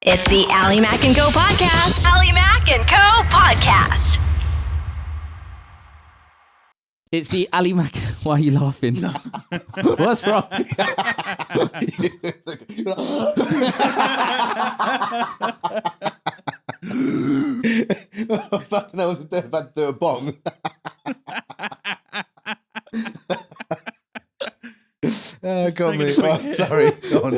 It's the Ali Mac and Co podcast. Ali Mac and Co podcast. It's the Ali Mac. Why are you laughing? No. What's wrong? That was about to do a bong. Got me. Oh, sorry. Go on.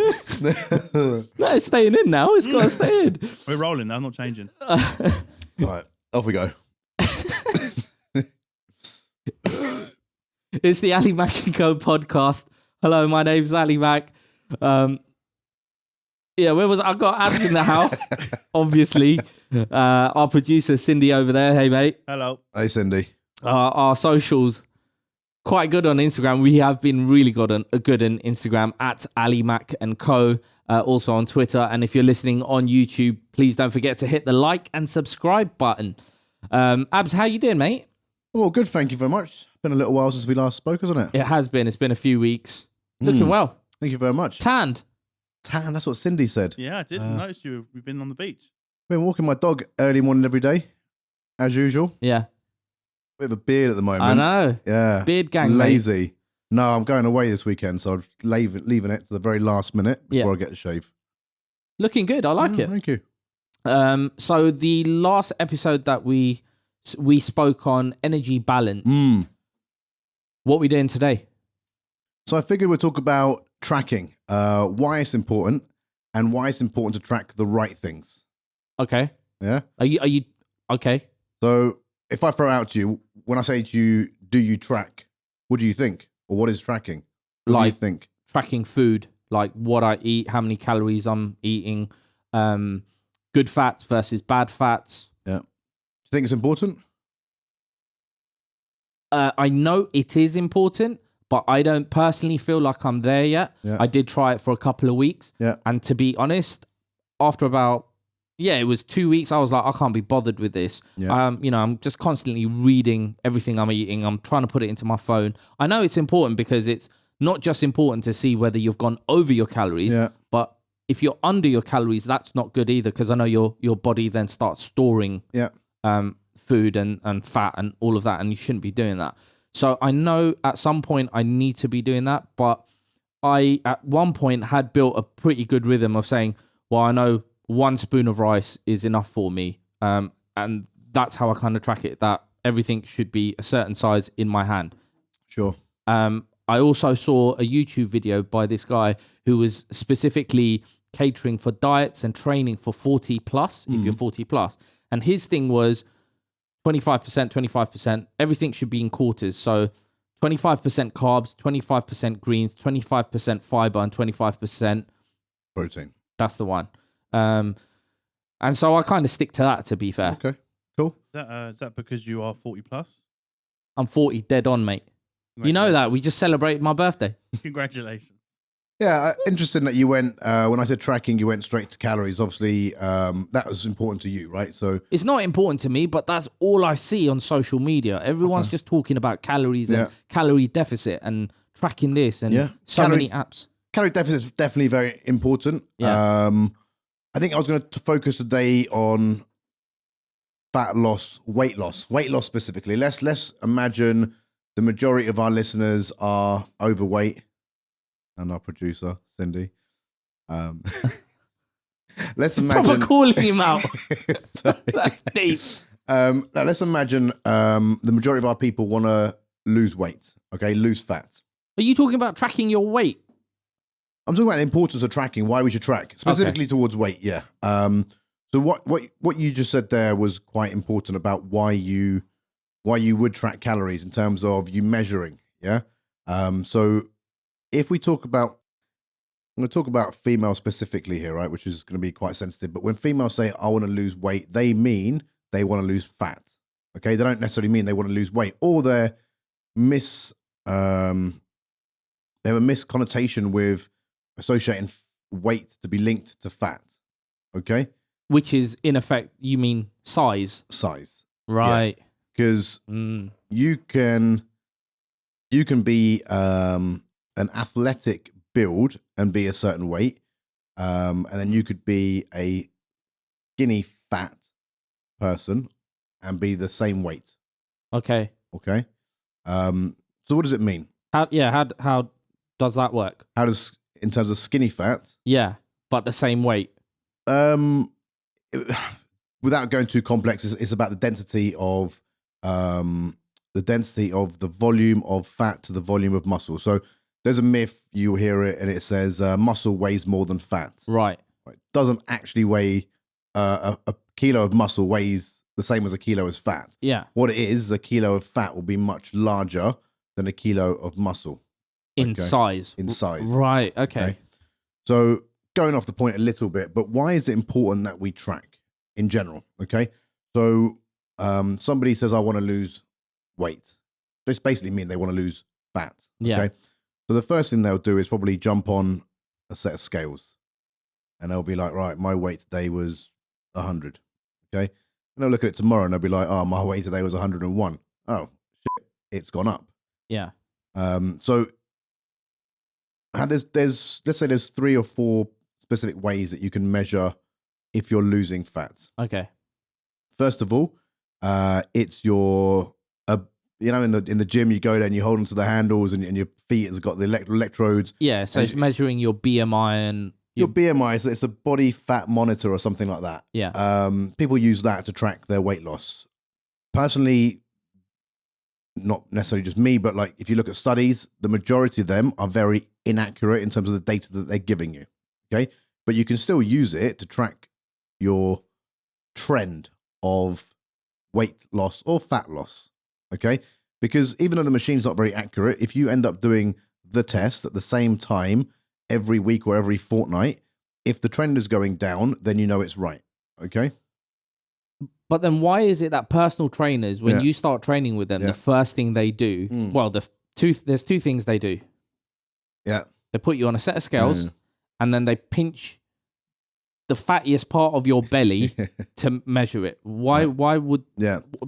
No, it's staying in now. It's got to stay in. We're rolling now, not changing. All right, off we go. It's the Ali Mac and Co podcast. Hello, my name's Ali Mac. Where was I? Got Abs in the house, obviously. Our producer Cindy over there. Hey, mate. Hello. Hey, Cindy. Our socials quite good on Instagram. We have been really good on Instagram at Ali Mac and Co. Also on Twitter. And if you're listening on YouTube, please don't forget to hit the like and subscribe button. Abs, how you doing, mate? Oh, good. Thank you very much. Been a little while since we last spoke, hasn't it? It has been. It's been a few weeks. Looking well. Thank you very much. Tanned. Tan, that's what Cindy said. Yeah, I didn't notice you. We've been on the beach. Been walking my dog early morning every day, as usual. Yeah. Bit of a beard at the moment. I know. Yeah. Beard gang, Lazy. mate. No, I'm going away this weekend, so I'm leaving it to the very last minute before I get a shave. Looking good. I like it. Thank you. So the last episode that we spoke on energy balance. What are we doing today? So I figured we'd talk about tracking, why it's important, and why it's important to track the right things. Okay. Yeah. Are you okay? So if I throw out to you, when I say to you, do you track? What do you think? Or what is tracking? What do you think? Tracking food, like what I eat, how many calories I'm eating, good fats versus bad fats. Yeah. Do you think it's important? I know it is important, but I don't personally feel like I'm there yet. Yeah. I did try it for a couple of weeks. Yeah. And to be honest, after about, it was 2 weeks, I was like, I can't be bothered with this. Yeah. I'm just constantly reading everything I'm eating. I'm trying to put it into my phone. I know it's important because it's not just important to see whether you've gone over your calories, but if you're under your calories, that's not good either, because I know your body then starts storing food and fat and all of that, and you shouldn't be doing that. So I know at some point I need to be doing that, but I at one point had built a pretty good rhythm of saying, well, I know 1 spoon of rice is enough for me, and that's how I kind of track it, that everything should be a certain size in my hand. Sure. I also saw a YouTube video by this guy who was specifically catering for diets and training for 40 plus, if you're 40 plus. And his thing was 25%, everything should be in quarters. So 25% carbs, 25% greens, 25% fiber, and 25% protein. That's the one. And so I kind of stick to that, to be fair. Okay, cool. Is that because you are 40 plus? I'm 40 dead on, mate. You know that. We just celebrated my birthday. Congratulations. Yeah, interesting that you went, when I said tracking, you went straight to calories. Obviously, that was important to you, right? So it's not important to me, but that's all I see on social media. Everyone's just talking about calories and calorie deficit and tracking this and many apps. Calorie deficit is definitely very important. Yeah. I think I was going to focus today on fat loss, weight loss specifically. Let's imagine the majority of our listeners are overweight. And our producer, Cindy. Let's imagine... Proper calling him out. That's deep. Now let's imagine the majority of our people want to lose weight, okay? Lose fat. Are you talking about tracking your weight? I'm talking about the importance of tracking, why we should track, specifically towards weight, yeah. So what you just said there was quite important about why you would track calories in terms of you measuring, yeah? So... if we talk about, I'm going to talk about females specifically here, right? Which is going to be quite sensitive. But when females say, I want to lose weight, they mean they want to lose fat. Okay. They don't necessarily mean they want to lose weight, or they have a misconnotation with associating weight to be linked to fat. Okay. Which is in effect, you mean size. Size. Right. Because you can be, an athletic build and be a certain weight, and then you could be a skinny fat person and be the same weight. Okay. Okay. So what does it mean? How does that work? How does, in terms of skinny fat? Yeah, but the same weight. Without going too complex, it's about the density of the volume of fat to the volume of muscle. So there's a myth, you hear it, and it says muscle weighs more than fat. Right. It doesn't actually weigh, a kilo of muscle weighs the same as a kilo as fat. Yeah. What it is, a kilo of fat will be much larger than a kilo of muscle. In size. In size. Right. Okay. So going off the point a little bit, but why is it important that we track in general? Okay. So somebody says, I want to lose weight. This basically means they want to lose fat. Yeah. Okay. So the first thing they'll do is probably jump on a set of scales. And they'll be like, right, my weight today was 100. Okay. And they'll look at it tomorrow and they'll be like, oh, my weight today was 101. Oh, shit, it's gone up. Yeah. So there's let's say there's 3 or 4 specific ways that you can measure if you're losing fat. Okay. First of all, it's your in the gym you go there and you hold onto the handles and your feet has got the electrodes. Yeah, so it's measuring your BMI and your BMI. So it's a body fat monitor or something like that. Yeah. People use that to track their weight loss. Personally, not necessarily just me, but like if you look at studies, the majority of them are very inaccurate in terms of the data that they're giving you. Okay. But you can still use it to track your trend of weight loss or fat loss. Okay. Because even though the machine's not very accurate, if you end up doing the test at the same time every week or every fortnight, if the trend is going down, then you know it's right. Okay. But then why is it that personal trainers, when you start training with them, the first thing they do, well, there's 2 things they do. Yeah. They put you on a set of scales and then they pinch the fattiest part of your belly to measure it. Why would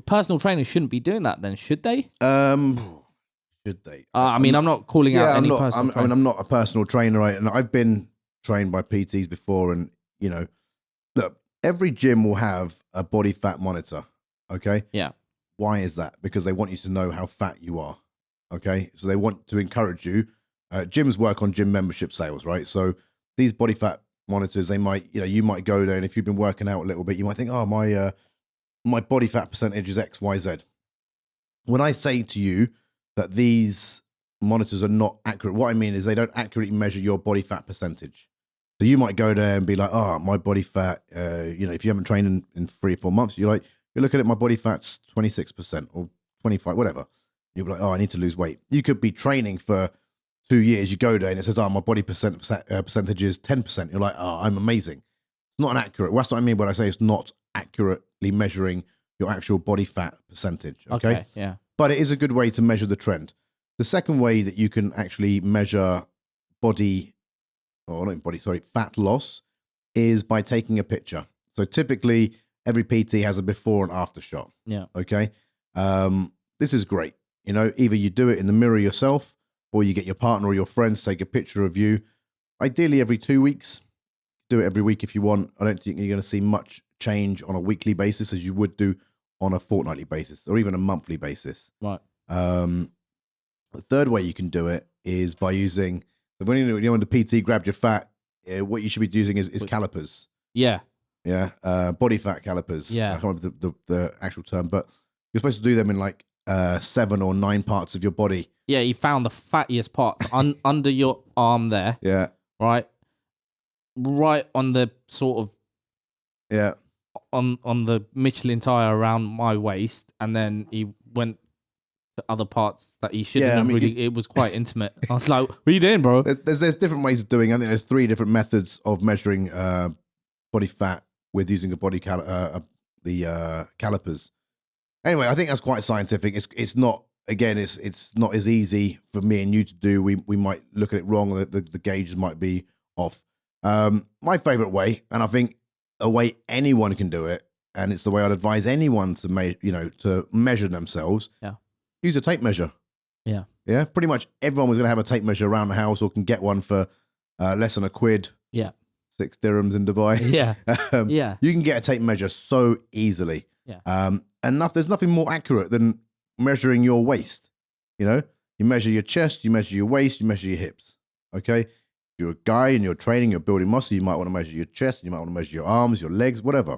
personal trainers shouldn't be doing that then, should they? Should they? I mean, I'm not calling out any personal trainer. I'm not a personal trainer, right? And I've been trained by PTs before, and look, every gym will have a body fat monitor. Okay. Yeah. Why is that? Because they want you to know how fat you are. Okay. So they want to encourage you. Gyms work on gym membership sales, right? So these body fat monitors, they might, you might go there, and if you've been working out a little bit, you might think, oh, my body fat percentage is X, Y, Z. When I say to you that these monitors are not accurate, what I mean is they don't accurately measure your body fat percentage. So you might go there and be like, oh, my body fat, if you haven't trained in 3 or 4 months, you're looking at my body fat's 26% or 25, whatever. You'll be like, oh, I need to lose weight. You could be training for 2 years. You go there and it says, oh, my body percentage is 10%. You're like, oh, I'm amazing. It's not accurate. Well, that's what I mean when I say it's not accurately measuring your actual body fat percentage. Okay. Yeah. But it is a good way to measure the trend. The second way that you can actually measure fat loss is by taking a picture. So typically every PT has a before and after shot. Yeah. Okay. This is great. Either you do it in the mirror yourself or you get your partner or your friends to take a picture of you. Ideally every 2 weeks. Do it every week if you want. I don't think you're going to see much change on a weekly basis as you would do on a fortnightly basis or even a monthly basis. Right. The third way you can do it is by using, when when the PT grabbed your fat, what you should be using is calipers. Yeah. Yeah. Body fat calipers. Yeah. I can't remember the actual term, but you're supposed to do them in like 7 or 9 parts of your body. Yeah, you found the fattiest parts under your arm there. Yeah. Right on the sort of on the Michelin tire around my waist, and then he went to other parts that he shouldn't have really. It was quite intimate. I was like, "What are you doing, bro?" There's different ways of doing. I think there's 3 different methods of measuring body fat with using the calipers. Anyway, I think that's quite scientific. It's not. Again, it's not as easy for me and you to do. We might look at it wrong. The gauges might be off. My favorite way, and I think a way anyone can do it, and it's the way I'd advise anyone to measure themselves. Yeah. Use a tape measure. Yeah. Yeah. Pretty much everyone was going to have a tape measure around the house or can get one for less than £1. Yeah. 6 dirhams in Dubai. Yeah. Yeah. You can get a tape measure so easily. Yeah. There's nothing more accurate than measuring your waist. You know, you measure your chest, you measure your waist, you measure your hips. Okay. If you're a guy and you're training, you're building muscle, you might want to measure your chest, you might want to measure your arms, your legs, whatever.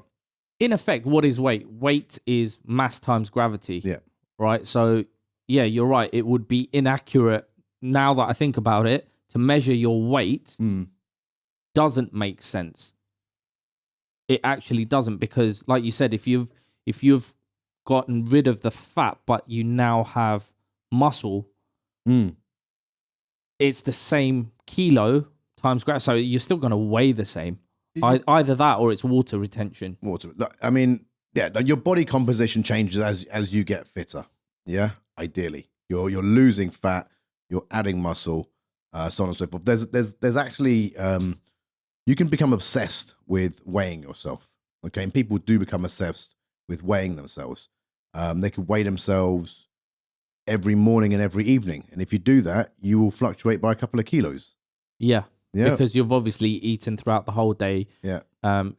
In effect, what is weight? Weight is mass times gravity. Yeah. Right. So, yeah, you're right. It would be inaccurate now that I think about it to measure your weight. Doesn't make sense. It actually doesn't, because, like you said, if you've gotten rid of the fat but you now have muscle, it's the same kilo times gravity. So you're still going to weigh the same. Either that or it's water retention. I mean, yeah, your body composition changes as you get fitter. Yeah, ideally, you're losing fat, you're adding muscle, so on and so forth. There's actually you can become obsessed with weighing yourself. Okay, and people do become obsessed with weighing themselves. They could weigh themselves every morning and every evening, and if you do that, you will fluctuate by a couple of kilos. Yeah. Because you've obviously eaten throughout the whole day. Yeah.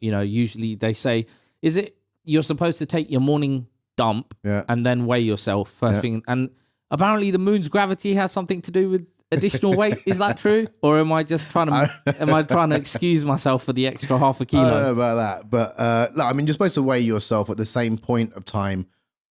Usually they say, is it you're supposed to take your morning dump and then weigh yourself first thing? And apparently the moon's gravity has something to do with additional weight. Is that true? Or am I just trying to excuse myself for the extra half a kilo? I don't know about that. But no, I mean, you're supposed to weigh yourself at the same point of time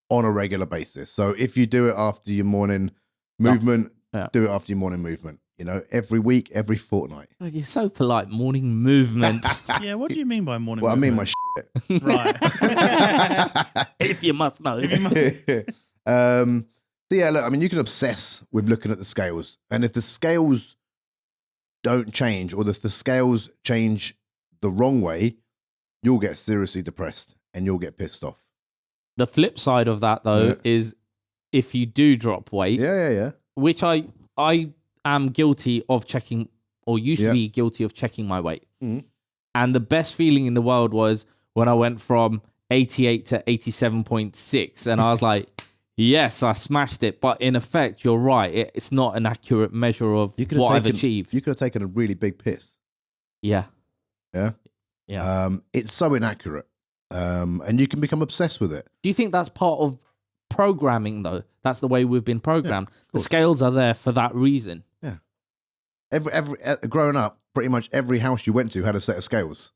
on a regular basis. So if you do it after your morning movement, do it after your morning movement. You know, every week, every fortnight. Oh, you're so polite. Morning movement. Yeah, what do you mean by morning Well, movement? I mean my Right. If you must know. shit. So yeah, look, I mean, you can obsess with looking at the scales. And if the scales don't change, or if the scales change the wrong way, you'll get seriously depressed and you'll get pissed off. The flip side of that, though, is if you do drop weight, which I am guilty of checking, or used to be guilty of checking my weight. And the best feeling in the world was when I went from 88 to 87.6. And I was like, yes, I smashed it. But in effect, you're right. It's not an accurate measure of what I've achieved. You could have taken a really big piss. Yeah. Yeah. Yeah. It's so inaccurate. And you can become obsessed with it. Do you think that's part of programming, though? That's the way we've been programmed. The scales are there for that reason. Yeah. Every growing up, pretty much every house you went to had a set of scales.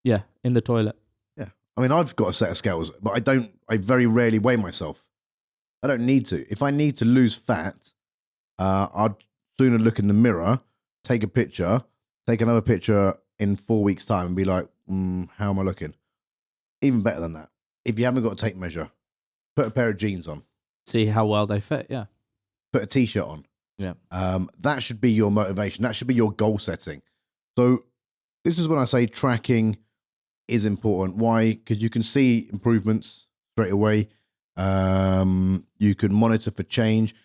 Yeah, in the toilet. Yeah. I mean, I've got a set of scales, but I very rarely weigh myself. I don't need to. If I need to lose fat, I'd sooner look in the mirror, take a picture, take another picture in 4 weeks' time and be like, how am I looking? Even better than that. If you haven't got a tape measure, put a pair of jeans on. See how well they fit, yeah. Put a t-shirt on. Yeah. That should be your motivation. That should be your goal setting. So this is when I say tracking is important. Why? Because you can see improvements straight away. You can monitor for change.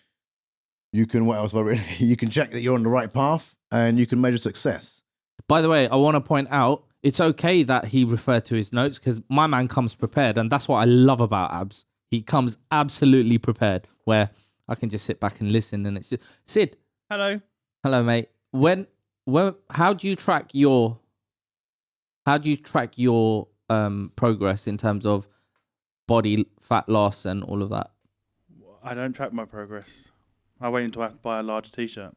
You can, what else? You can check that you're on the right path, and you can measure success. By the way, I want to point out, it's okay that he referred to his notes, because my man comes prepared, and that's what I love about Abs. He comes absolutely prepared, where I can just sit back and listen, and it's just Sid. Hello, mate. How do you track your progress in terms of body fat loss and all of that? I don't track my progress. I wait until I have to buy a larger t-shirt.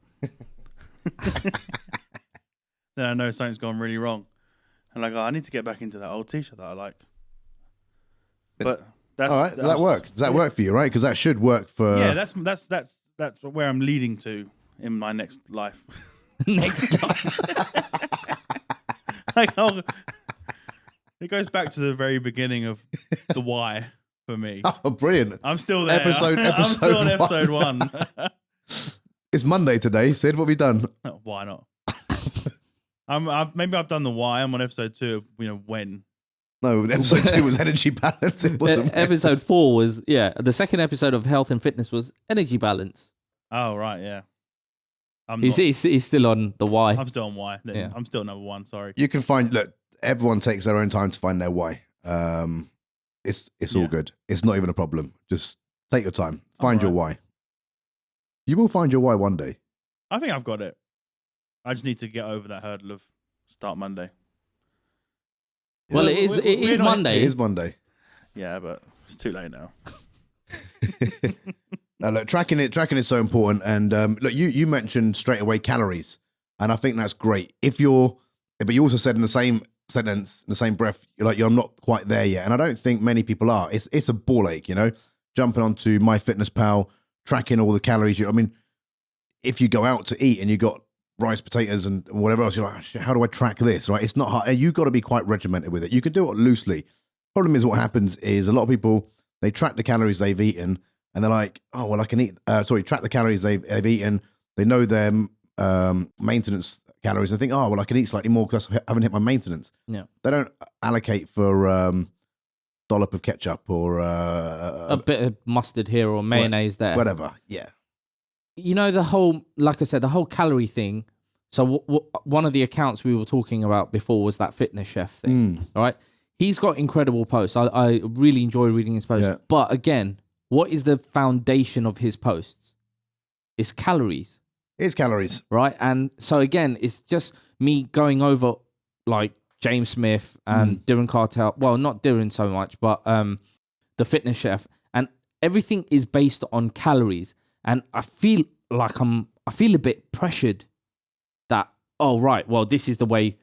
Then I know something's gone really wrong, and I go, I need to get back into that old t-shirt that I like. But that's all right. Does that work? Does that work for you? Right? Because that should work for. Yeah, that's where I'm leading to in my next life. Next life. It goes back to the very beginning of the why for me. Oh, brilliant! I'm still there. Episode I'm still on episode 1. 1. It's Monday today, Sid. What have we done? Why not? Maybe I've done the why. I'm on episode 2 of when. No, episode 2 was energy balance. It wasn't. Episode 4 was the second episode of health and fitness was energy balance. Oh right, yeah. He's still on the why. I'm still on why. Yeah. I'm still number 1. Sorry. You can find. Look, everyone takes their own time to find their why. It's all good. It's not even a problem. Just take your time. Find your why. You will find your why one day. I think I've got it. I just need to get over that hurdle of start Monday. Well, it is Monday. It is Monday. Yeah, but it's too late now. Look, tracking is so important. And look, you mentioned straight away calories, and I think that's great. But you also said in the same sentence, in the same breath, you're not quite there yet. And I don't think many people are. It's a ball ache, jumping onto MyFitnessPal, tracking all the calories. I mean, if you go out to eat and you got rice, potatoes, and whatever else, you're like, how do I track this? Right? It's not hard. And you've got to be quite regimented with it. You can do it loosely. Problem is, what happens is a lot of people, they track the calories they've eaten, and they're like, oh, well, I can eat, track the calories they've eaten. They know their maintenance calories and think, oh, well, I can eat slightly more because I haven't hit my maintenance. Yeah. They don't allocate for dollop of ketchup or a bit of mustard here or mayonnaise there. Whatever. Yeah. The whole, like I said, the whole calorie thing. So one of the accounts we were talking about before was that fitness chef thing. All right. He's got incredible posts. I really enjoy reading his posts. Yeah. But again, what is the foundation of his posts? It's calories. It's calories. Right? And so again, it's just me going over like James Smith and Darren Cartel. Well, not Darren so much, but the fitness chef. And everything is based on calories. And I feel a bit pressured that, oh, right, well, this is the way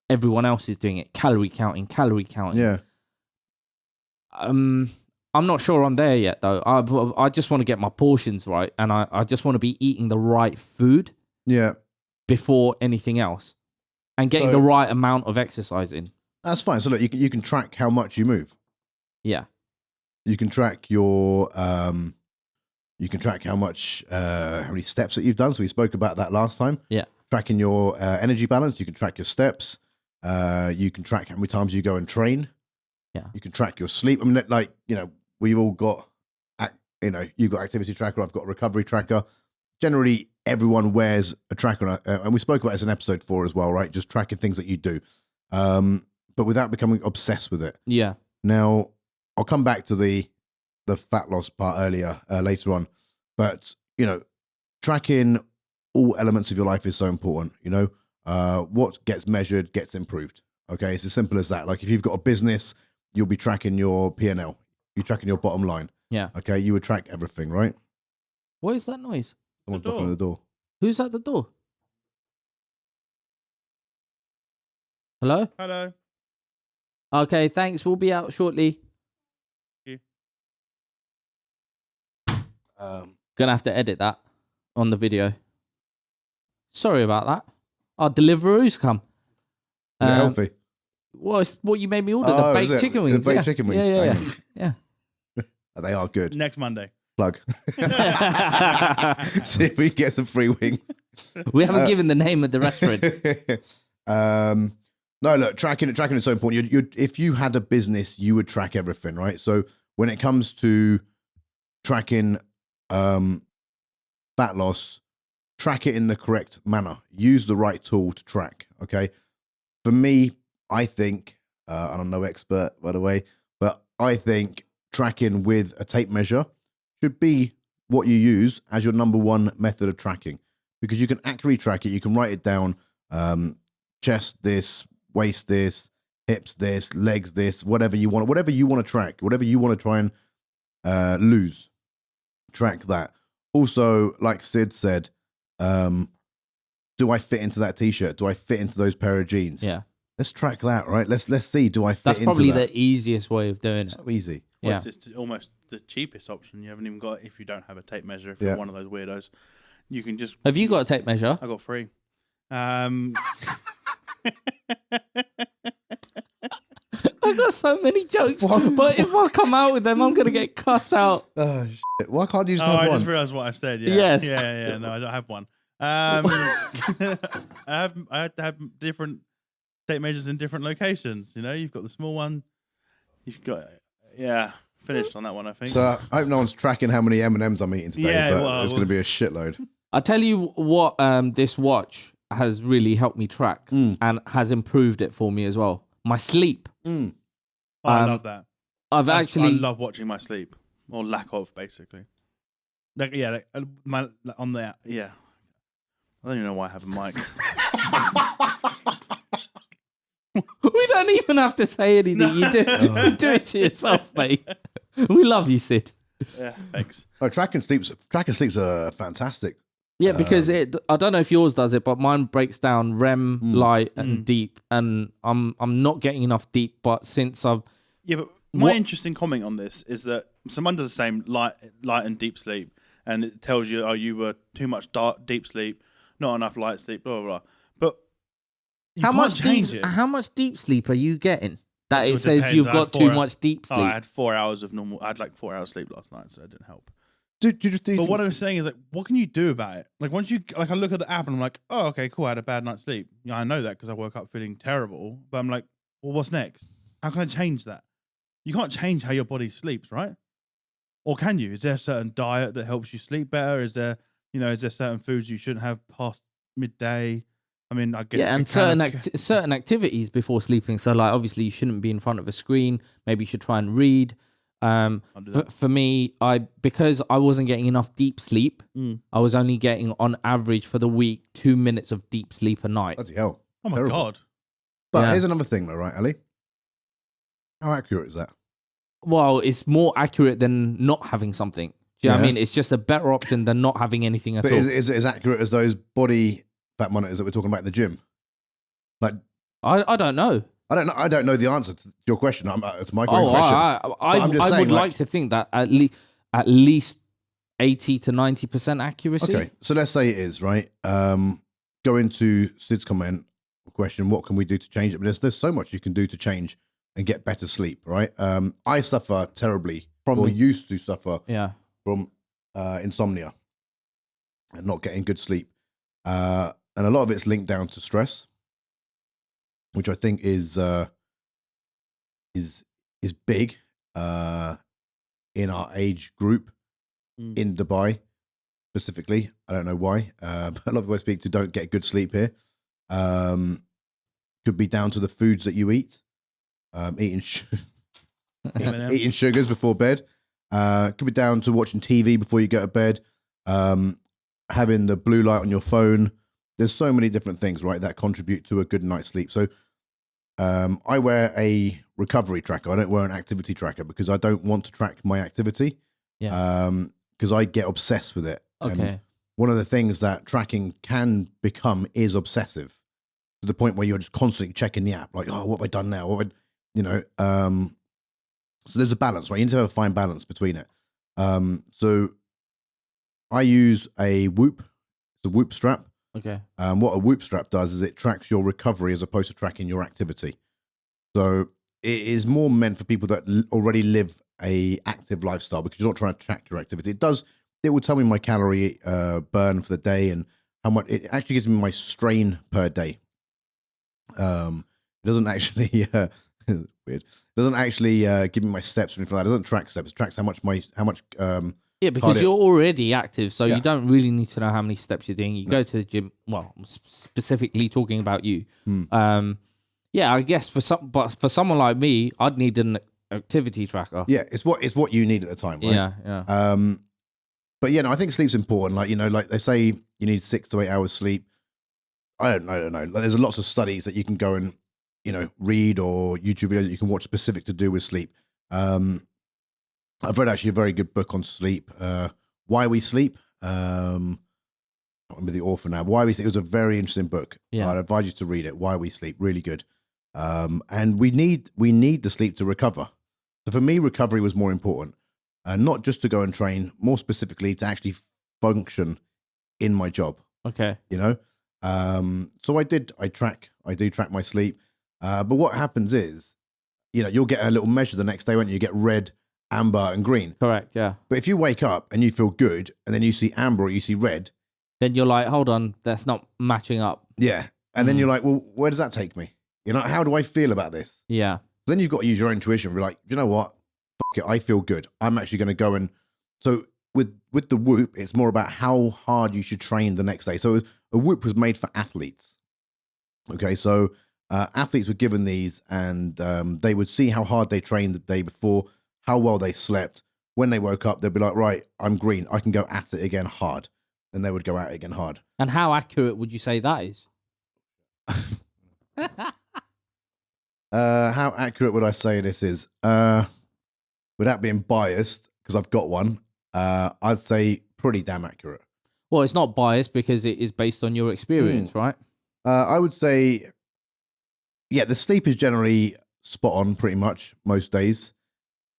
everyone else is doing it. Calorie counting. Yeah. I'm not sure I'm there yet, though. I just want to get my portions right, and I just want to be eating the right food before anything else, and getting the right amount of exercise in. That's fine. So look, you can track how much you move. Yeah. You can track your you can track how many steps that you've done. So we spoke about that last time. Yeah. Tracking your energy balance. You can track your steps. You can track how many times you go and train. Yeah. You can track your sleep. I mean, we've all got, you've got activity tracker. I've got a recovery tracker. Generally, everyone wears a tracker, and we spoke about this in episode 4 as well, right? Just tracking things that you do, but without becoming obsessed with it. Yeah. Now, I'll come back to the fat loss part later on, but tracking all elements of your life is so important. What gets measured gets improved. Okay, it's as simple as that. Like if you've got a business, you'll be tracking your P&L. You're tracking your bottom line. Yeah. Okay, you would track everything, right? What is that noise? Someone's knocking on the door. Who's at the door? Hello? Hello. Okay, thanks. We'll be out shortly. Gonna have to edit that on the video. Sorry about that. Our Deliveroo's come. Is it healthy? Well, it's what you made me order, the baked chicken wings. The baked chicken wings. Yeah. They are good. Next Monday. Plug. See if we can get some free wings. We haven't given the name of the restaurant. No, look, tracking is so important. If you had a business, you would track everything, right? So when it comes to tracking fat loss, track it in the correct manner. Use the right tool to track, okay? For me, I think, and I'm no expert, by the way, but I think tracking with a tape measure should be what you use as your number one method of tracking, because you can accurately track it. You can write it down, chest this, waist this, hips this, legs this, whatever you want to track, whatever you want to try and lose, track that. Also, like Sid said, do I fit into that t-shirt? Do I fit into those pair of jeans? Yeah. Let's track that, right? Let's see. Do I fit into that? That's probably the easiest way of doing it. So easy. Yeah. It's almost the cheapest option. You haven't even got, if you don't have a tape measure, if you're one of those weirdos, you can just... Have you got a tape measure? I got 3. I've got so many jokes, but if I come out with them, I'm going to get cussed out. Oh, shit. Why can't you just have one? one? I just realised what I said. Yeah. Yes. Yeah. No, I don't have one. I have to have different tape measures in different locations. You've got the small one. You've got, finished on that one, I think. So I hope no one's tracking how many M&Ms I'm eating today, but it's going to be a shitload. I'll tell you what this watch has really helped me track and has improved it for me as well. My sleep. I love that. I love watching my sleep, or lack of, basically. I don't even know why I have a mic. You don't even have to say anything. You do it to yourself, mate. We love you, Sid. Yeah, thanks. Oh, track and sleeps are fantastic. Yeah, because I don't know if yours does it, but mine breaks down REM, light, and deep, and I'm not getting enough deep. But since I've but my interesting comment on this is that someone does the same light and deep sleep, and it tells you, you were too much deep sleep, not enough light sleep, blah blah blah. But how much deep sleep are you getting? That it says you've got too much deep sleep. I had 4 hours of normal. I had like 4 hours sleep last night, so it didn't help. But what I'm saying is, like, what can you do about it? Like, once I look at the app and I'm like, oh, okay, cool, I had a bad night's sleep. Yeah, I know that because I woke up feeling terrible. But I'm like, well, what's next? How can I change that? You can't change how your body sleeps, right? Or can you? Is there a certain diet that helps you sleep better? Is there certain foods you shouldn't have past midday? I mean, I guess and certain activities before sleeping. So, like, obviously, you shouldn't be in front of a screen. Maybe you should try and read. For me, because I wasn't getting enough deep sleep, I was only getting on average for the week 2 minutes of deep sleep a night. Bloody hell! Oh my God! But here's another thing, though, right, Ali? How accurate is that? Well, it's more accurate than not having something. Do you know what I mean? It's just a better option than not having anything at all. Is it as accurate as those body fat monitors that we're talking about in the gym? Like, I don't know. I don't know the answer to your question. It's my question. I would like to think that at least 80 to 90% accuracy. Okay, so let's say it is, right? Go into Sid's comment question. What can we do to change it? But there's so much you can do to change and get better sleep, right? I suffer terribly, used to suffer from insomnia and not getting good sleep, and a lot of it's linked down to stress, which I think is big in our age group in Dubai specifically. I don't know why, but a lot of people I speak to don't get good sleep here. Could be down to the foods that you eat, eating sugars before bed. Could be down to watching TV before you go to bed, having the blue light on your phone. There's so many different things, right, that contribute to a good night's sleep. So I wear a recovery tracker. I don't wear an activity tracker because I don't want to track my activity. Yeah. Because I get obsessed with it. Okay. And one of the things that tracking can become is obsessive to the point where you're just constantly checking the app, like, oh, what have I done now? So there's a balance, right? You need to have a fine balance between it. So I use a Whoop. It's a Whoop strap. Okay. What a Whoop strap does is it tracks your recovery as opposed to tracking your activity. So it is more meant for people that already live a active lifestyle because you're not trying to track your activity. It will tell me my calorie burn for the day and how much. It actually gives me my strain per day. It doesn't actually weird. It doesn't actually give me my steps or anything like that. It doesn't track steps. It tracks how much. Yeah, because you're already active, so you don't really need to know how many steps you're doing. You go to the gym. Well, I'm specifically talking about you. Yeah, I guess for someone like me, I'd need an activity tracker. Yeah, it's what you need at the time, right? Yeah. But I think sleep's important. Like they say, you need 6 to 8 hours sleep. I don't know. Like, there's lots of studies that you can go and read or YouTube videos that you can watch specific to do with sleep. I've read actually a very good book on sleep, Why We Sleep. I can't remember the author now. Why We Sleep. It was a very interesting book. Yeah. I'd advise you to read it. Why We Sleep, really good. And we need the sleep to recover. So for me, recovery was more important, not just to go and train, more specifically to actually function in my job. Okay. So I do track my sleep. But what happens is, you'll get a little measure the next day when you get red, amber, and green. Correct, yeah. But if you wake up and you feel good, and then you see amber or you see red, then you're like, hold on, that's not matching up. Yeah. And then you're like, well, where does that take me? How do I feel about this? Yeah. So then you've got to use your own intuition. Be like, you know what? Fuck it, I feel good. I'm actually going to go and... So with the Whoop, it's more about how hard you should train the next day. So a Whoop was made for athletes. Okay, so athletes were given these and they would see how hard they trained the day before, how well they slept. When they woke up, they'd be like, right, I'm green. I can go at it again hard. And they would go at it again hard. And how accurate would you say that is? How accurate would I say this is? Without being biased, because I've got one, I'd say pretty damn accurate. Well, it's not biased because it is based on your experience, right? I would say, yeah, the sleep is generally spot on pretty much most days.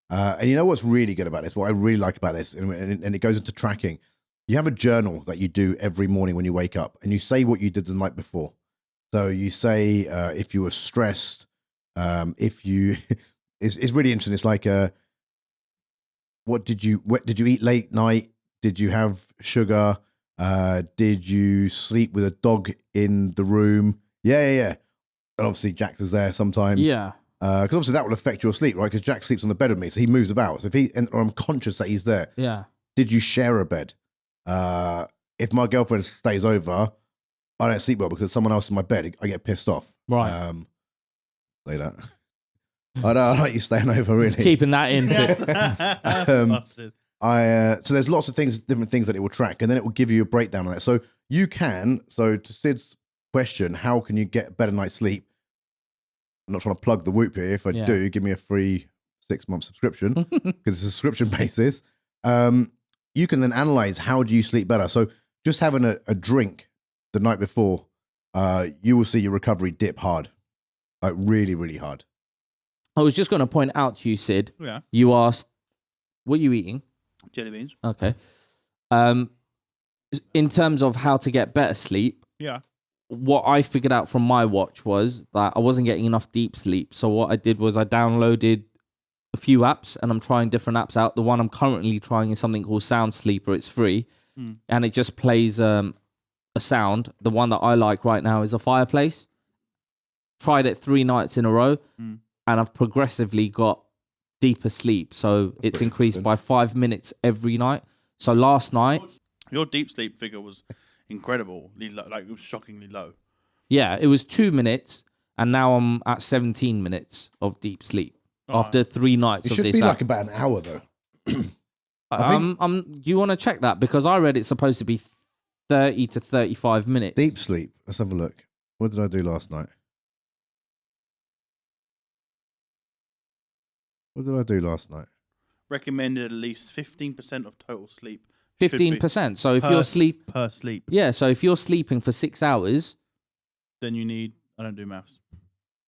And you know what's really good about this? What I really like about this, and it goes into tracking. You have a journal that you do every morning when you wake up, and you say what you did the night before. So you say if you were stressed, if you, it's really interesting. It's like, what did you eat late night? Did you have sugar? Did you sleep with a dog in the room? Yeah. And obviously Jax is there sometimes. Yeah. Because obviously that will affect your sleep, right? Because Jack sleeps on the bed with me, so he moves about. So or I'm conscious that he's there. Yeah. Did you share a bed? If my girlfriend stays over, I don't sleep well because there's someone else in my bed. I get pissed off. Right. Say that. I don't like you staying over, really. Keeping that into. So there's lots of different things that it will track, and then it will give you a breakdown on that. So you can. So to Sid's question, how can you get a better night's sleep? I'm not trying to plug the Whoop here. If I do, give me a free 6-month subscription because it's a subscription basis. You can then analyze how do you sleep better. So just having a drink the night before, you will see your recovery dip hard, like really, really hard. I was just going to point out to you, Sid. Yeah. You asked, what are you eating? Jelly beans. Okay. In terms of how to get better sleep, Yeah. what I figured out from my watch was that I wasn't getting enough deep sleep. So what I did was I downloaded a few apps and I'm trying different apps out. The one I'm currently trying is something called Sound Sleeper. It's free and it just plays a sound. The one that I like right now is a fireplace. Tried it 3 nights in a row and I've progressively got deeper sleep. So it's increased by 5 minutes every night. So last night... Your deep sleep figure was incredible. Like it was shockingly low. Yeah, it was 2 minutes, and now I'm at 17 minutes of deep sleep after 3 nights It of should this be app. like about an hour though. Do you want to check that? Because I read it's supposed to be 30 to 35 minutes. Deep sleep. Let's have a look. What did I do last night? Recommended at least 15% of total sleep. 15%. So if you're per sleep, yeah. So if you're sleeping for 6 hours, then you need. I don't do maths.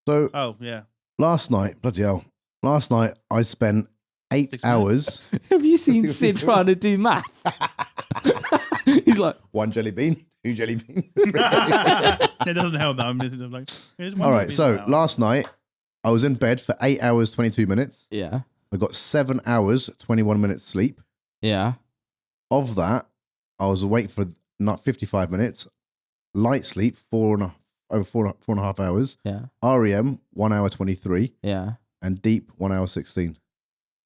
So Oh yeah. last night, bloody hell. Last night I spent 8 6 hours. have you seen Sid trying to do math? He's like 1 jelly bean, 2 jelly bean. It doesn't help that I'm like. All right. So last night I was in bed for 8 hours 22 minutes. yeah, I got 7 hours 21 minutes sleep. yeah. Of that, I was awake for not 55 minutes. Light sleep, over 4.5 hours. Yeah. REM, 1 hour 23. Yeah. And deep, 1 hour 16.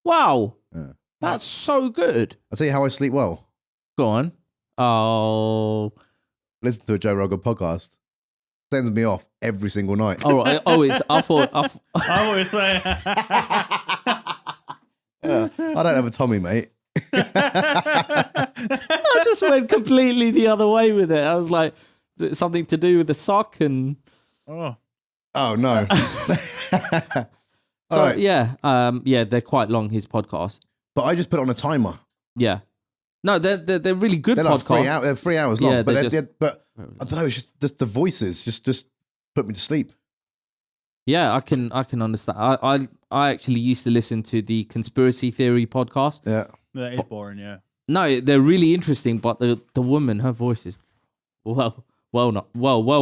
Wow. Yeah. That's so good. I'll tell you how I sleep well. Go on. Oh. Listen to a Joe Rogan podcast. Sends me off every single night. All right. Oh, it's. I thought. I always say. Yeah, I don't have a Tommy, mate. I just went completely the other way with it. I was like, is it something to do with the sock and? Oh no. So right. yeah, they're quite long. His podcast. But I just put it on a timer. Yeah. No, they're really good They're like podcasts. they're 3 hours long. Yeah, but they're but I don't know. It's just the voices just put me to sleep. Yeah, I can understand. I actually used to listen to the conspiracy theory podcast. Yeah. that is boring. Yeah. No, they're really interesting, but the woman, her voice is well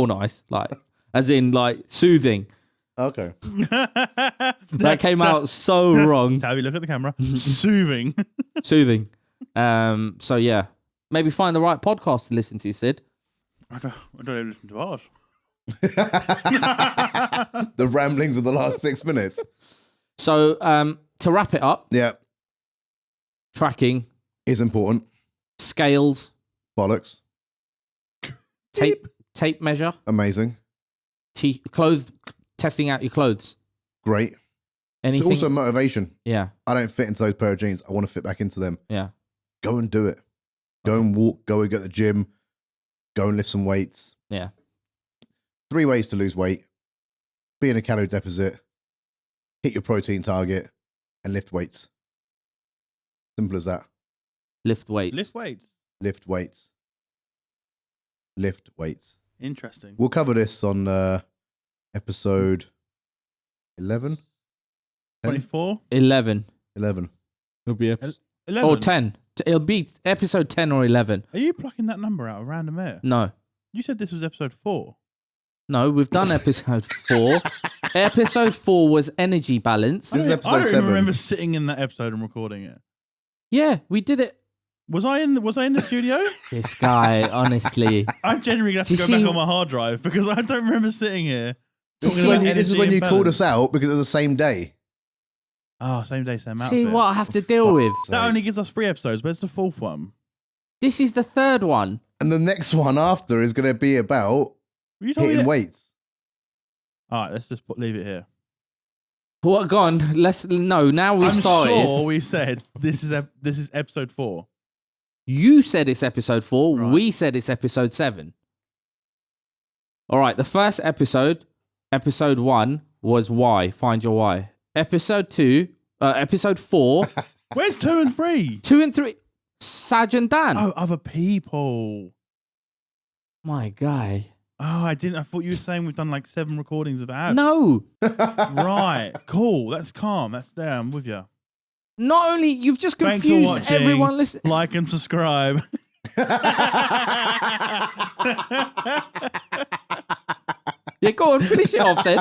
nice, like as in like soothing. Okay. That came out so wrong. Tabby, look at the camera. Soothing. Soothing. So yeah, maybe find the right podcast to listen to, Sid. I don't even listen to ours. The ramblings of the last 6 minutes. So to wrap it up, Yeah. tracking, Is important. scales, Bollocks. tape measure, Amazing. clothes, testing out your clothes. Great. Anything? It's also motivation. Yeah, I don't fit into those pair of jeans. I want to fit back into them. yeah. Go and do it. Go and walk. Go and go to the gym. Go and lift some weights. Yeah. 3 ways to lose weight. Be in a calorie deficit. hit your protein target, and lift weights. Simple as that. Lift weights. Lift weights. Lift weights. Lift weights. Interesting. We'll cover this on episode 11. 24? 11. 11. It'll be episode 11? or 10. It'll be episode 10 or 11. Are you plucking that number out of random air? No. You said this was episode 4. No, we've done episode 4. Episode 4 was energy balance. This is I episode don't even 7. remember sitting in that episode and recording it. Yeah, we did it. Was I in the studio? This guy, honestly. I'm genuinely going to have to Do you go back see- on my hard drive because I don't remember sitting here. This is talking when about you, this is energy when and you called balance. us out because it was the same day. Oh, same day, same outfit. See what I have to deal with. That only gives us 3 episodes, but it's the 4th one. This is the 3rd one. And the next one after is going to be about You told me hitting that- weights. All right, let's just leave it here. What? Go on. Now we've I'm started. sure we said this is episode 4. You said it's episode 4. Right. We said it's episode 7. All right. The first episode 1, was why. Find your why. Episode 4, Where's 2 and 3? 2 and 3. Saj and Dan. Oh, other people. My guy. Oh, I didn't. I thought you were saying we've done like 7 recordings of ads. No. Right. Cool. That's calm. That's there. I'm with you. Not only you've just Thanks for confused watching. everyone listening. Like and subscribe. Yeah, go on, finish it off then.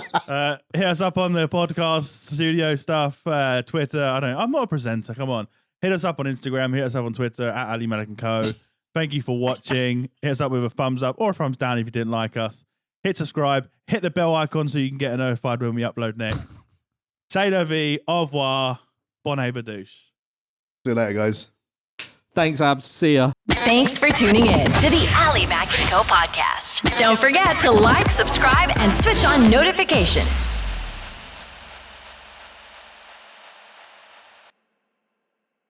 Hit us up on the podcast studio stuff, Twitter. I'm not a presenter. Come on. Hit us up on Instagram. Hit us up on Twitter at Ali Malik & Co. Thank you for watching. Hit us up with a thumbs up or a thumbs down if you didn't like us. Hit subscribe. Hit the bell icon so you can get notified when we upload next. Say la vie. Au revoir. Bonne badouche. See you later, guys. Thanks, Abs. See ya. Thanks for tuning in to the Ali Mac & Co podcast. Don't forget to like, subscribe, and switch on notifications.